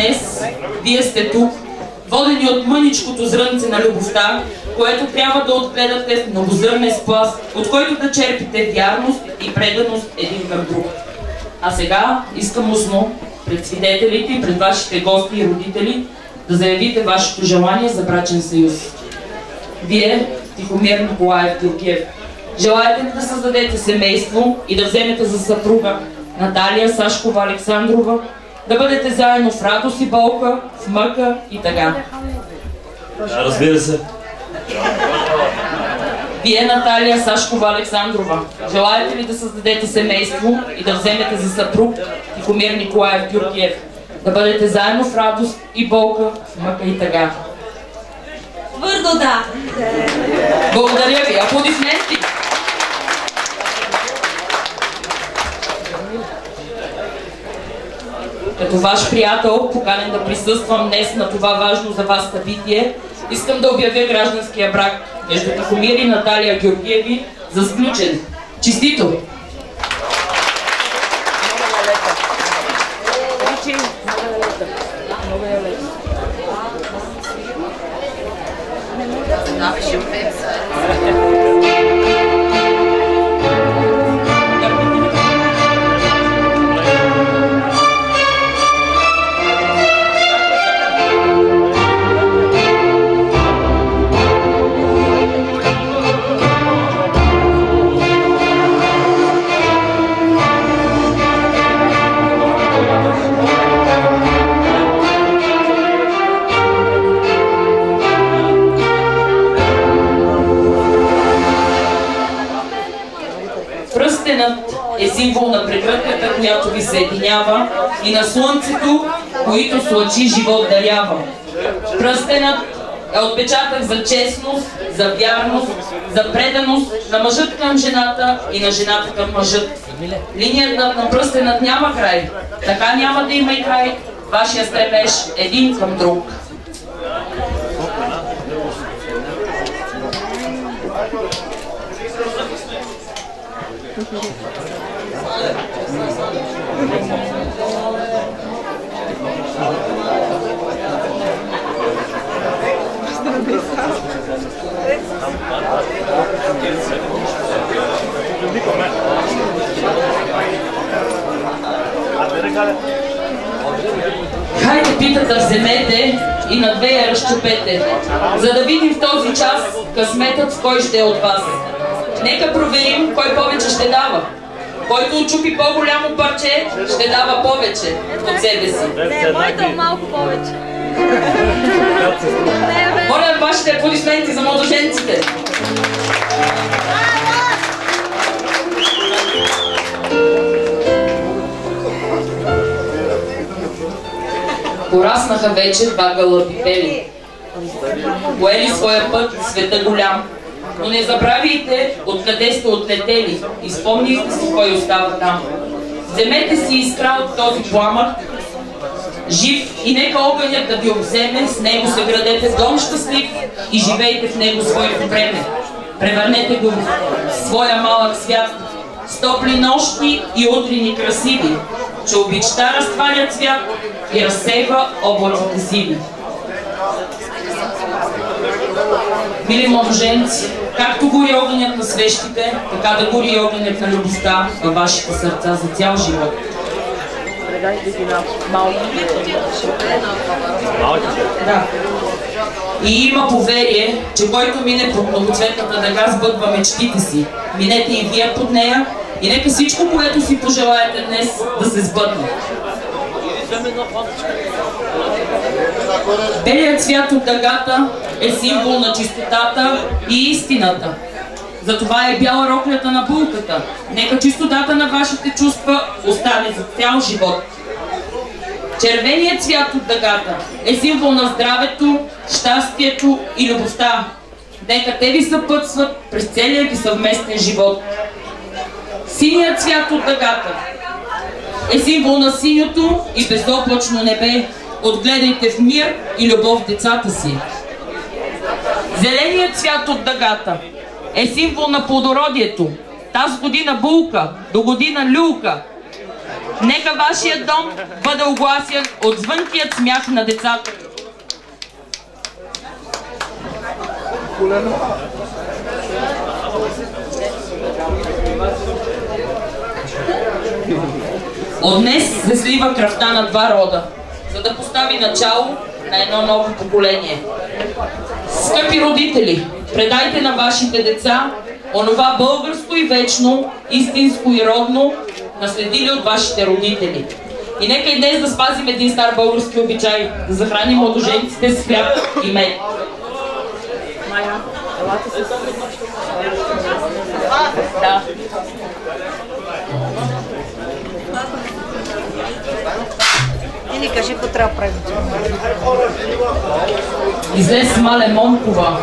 днес вие сте тук, водени от мъничкото зрънце на любовта, което трябва да отгледате в многозърнен спласт, от който да черпите вярност и преданост един към друг. А сега искам устно пред свидетелите и пред вашите гости и родители да заявите вашето желание за брачен съюз. Вие, Тихомир Николаев Георгиев, желаете ли да създадете семейство и да вземете за съпруга Наталия Сашкова Александрова, да бъдете заедно в радост и болка, в мъка и тъга? Разбира се. Вие, Наталия Сашкова Александрова, желаете ли да създадете семейство и да вземете за съпруг Тихомир Николаев Георгиев, да бъдете заедно в радост и болка, в мъка и тъга? Твърдо да! Благодаря ви! Аплодисменти! Като ваш приятел, поканен да присъствам днес на това важно за вас събитие, искам да обявя гражданския брак между Тихомир и Наталия Георгиеви за сключен. Честито! Пръстенът е символ на прегръдката, която ви съединява, и на слънцето, което с лъчи живот дарява. Пръстенът е отпечатък за честност, за вярност, за преданост на мъжът към жената и на жената към мъжът. Линията на пръстенът няма край, така няма да има и край вашия стремеж един към друг. Хайде питата вземете и на две я разчупете, за да видим в този час късметът в кой ще е от вас. Нека проверим кой повече ще дава. Който очупи по-голямо парче, ще дава повече от себе си. Не, моето малко повече. Моля вашите аплодисменти за младоженците. Пораснаха вече два гълъби бели. Поели своя път в света голям. Но не забравяйте откъде сте отлетели и спомнихте си кой остава там. Вземете си искра от този пламък, жив, и нека огънят да ви обземе, с него се градете дом щастлив и живейте в него своето време. Превърнете го в своя малък свят, с топли нощни и утрини красиви, че обичта разтваря цвят и разсейва облаците сиви. Мили младоженци, както гори огънят на свещите, така да гори огънят на любовта във вашите сърца за цял живот. Да. И има поверие, че който мине под многоцветната дъга, сбъдва мечтите си. Минете и вие под нея и нека всичко, което си пожелаете днес, да се сбъдне. Белият цвят от дъгата е символ на чистотата и истината. Затова е бяла роклята на булката. Нека чистотата на вашите чувства остане за цял живот. Червеният цвят от дъгата е символ на здравето, щастието и любовта. Нека те ви съпътстват през целия ви съвместен живот. Синият цвят от дъгата е символ на синьото и безоблачно небе. Отгледайте в мир и любов децата си. Зеленият цвят от дъгата е символ на плодородието. Тази година булка, до година люлка. Нека вашият дом бъде огласен от звънкият смях на децата. От днес се слива кръвта на два рода, за да постави начало на едно ново поколение. Скъпи родители, предайте на вашите деца онова българско и вечно, истинско и родно, наследили от вашите родители. И нека и днес да спазим един стар български обичай, да захраним младоженците с хляб и мед. Да. И ни кажи, какво трябва да правим. Излез мале Монкова,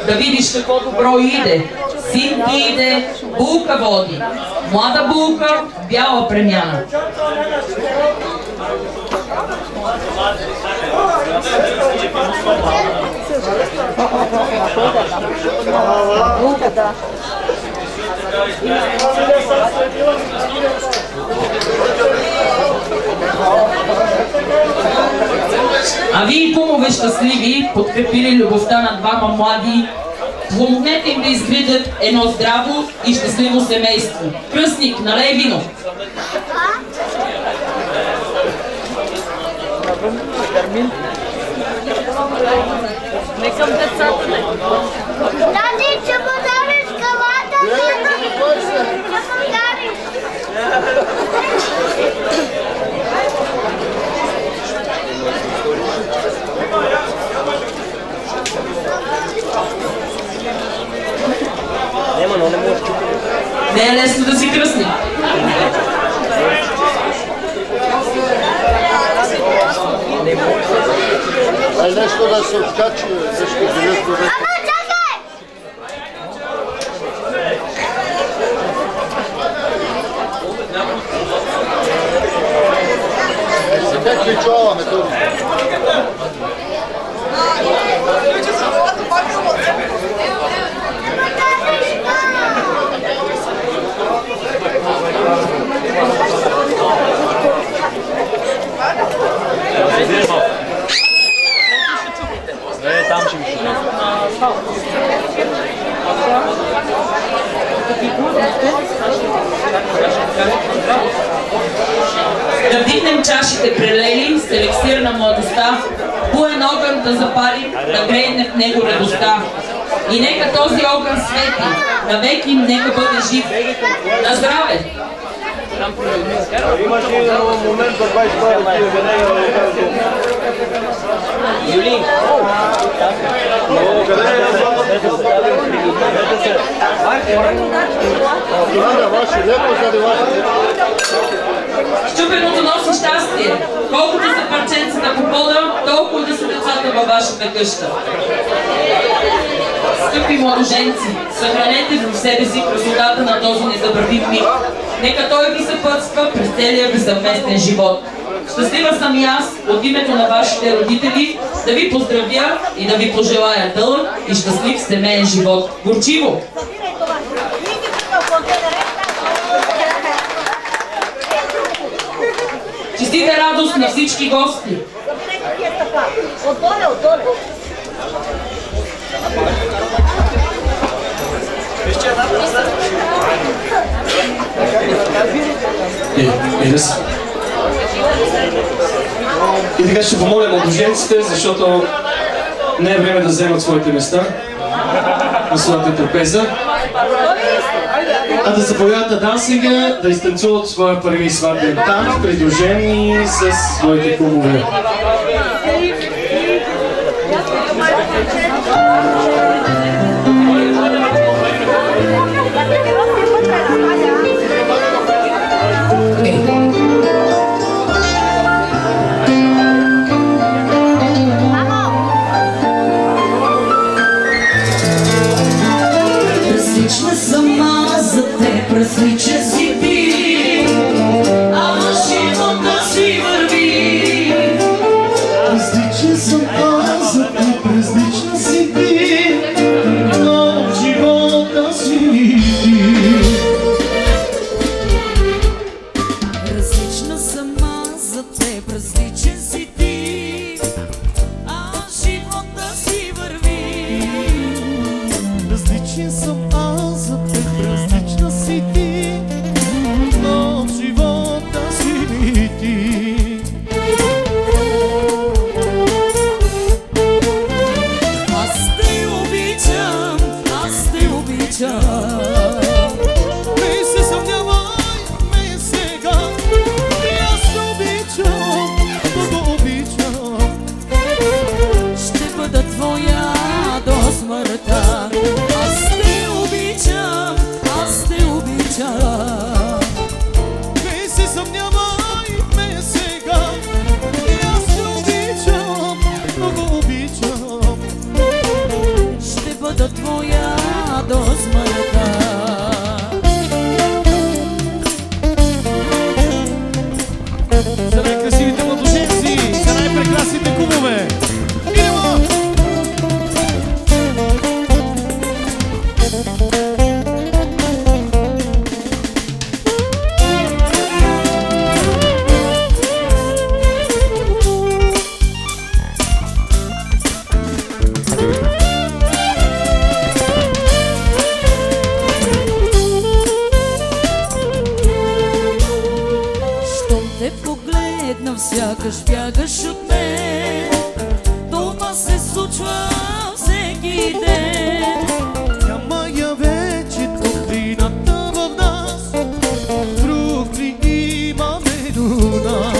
да видиш какво добро иде. Син ти иде, булка води. Млада булка, бяла премяна. Булка, да. А вие, кумове щастливи, подкрепили любовта на двама млади, помогнете им да изградят едно здраво и щастливо семейство. Кръстник, налей вино! Не към децата, не. Тади, че подариш калата, тади! Че подариш! Не е лесно да си кръстник. Ай нещо да се откачи, нещо железно да... Ама чакай! Сега кличуваме това. Там ще ми ще. Да вдигнем чашите прелели с елексир на младостта, буен огън да запалим, да греем в него радостта. И нека този огън свети, навеки нека бъде жив. На здраве! Имаш ли момент за 22 Юлин! Щупеното носи щастие. Колкото са парченцата по пода, толкова да са децата във вашата къща. Скъпи младоженци, съхранете в себе си красотата на този незабравим миг. Нека той ви съпътства през целия ви съвместен живот. Щастлива съм и аз от името на вашите родители да ви поздравя и да ви пожелая дълъг и щастлив семейен живот. Горчиво! Честита радост на всички гости! Отдоле, отдоле. И така ще помоля младоженците, защото не е време да вземат своите места на своята трапеза, а да заповядат на дансинга, да изтанцуват своя първи сватбен танц, придружени с своите кумове. Различен си ти, ама живота си върви. Различен съм аз, а ти различна си ти, но живота си ти. Различна Различен си ти, а живота си върви. Различен съм аз за теб, различна си ти, но в живота си ми ти. Аз те обичам, аз те обичам. Не се съмнявай ме сега, аз те обичам, много обичам. Ще бъда твоя до смъртта. Аз те обичам, аз те обичам. Не се съмнявай ме сега, аз те обичам, много обичам. Ще бъда твоя до смъртта. За най-красивите младоженци, за най-прекрасните кумове. Идемо! Щом те погледна, сякаш бягаш от мен. Това се случва всеки ден. Няма я вече топлината в нас, друг ли имаме до нас?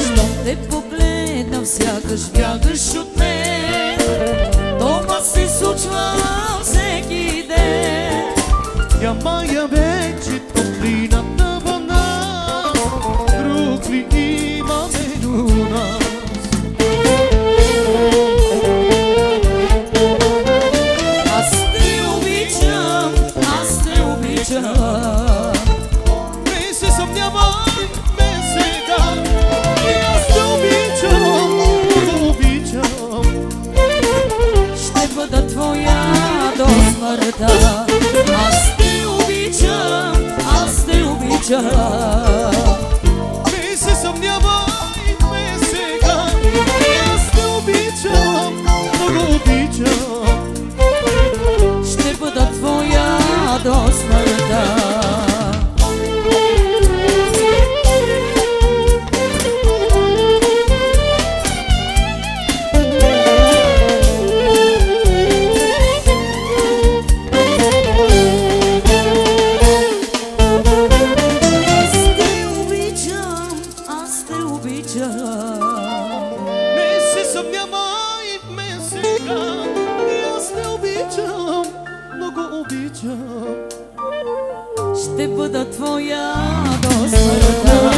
Щом те погледна, сякаш бягаш от мен. Това се случва всеки ден. Няма я вече топлината в нас, друг ли имаме до нас? Аз те обичам, аз те обичам. Не се съмнявай ме сега, аз те обичам, много обичам. Ще бъда твоя до смъртта. Аз те обичам, аз те обичам. Не се съмнявай ме сега, аз те обичам, много обичам. Ще бъда твоя до смъртта. Аз те обичам, аз те обичам. Не се съмнявай в мен сега, аз те обичам, много обичам. Ще бъда твоя до смъртта.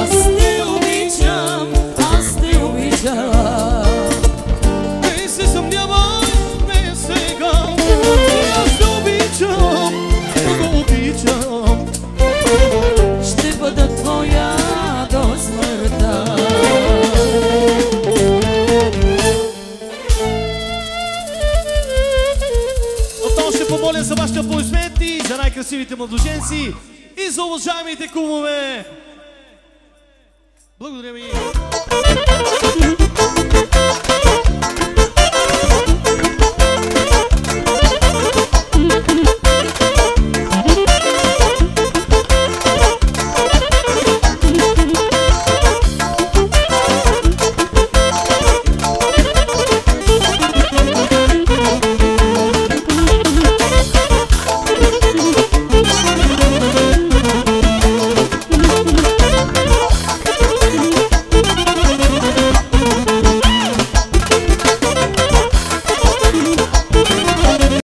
Аз те обичам, аз те обичам. Не се съмнявай в мен сега, аз те обичам, много обичам. Ще бъда твоя до смъртта. Отново ще помоля за вашите аплодисменти, за най-красивите младоженци и за уважаемите кумове. Благодаря ви.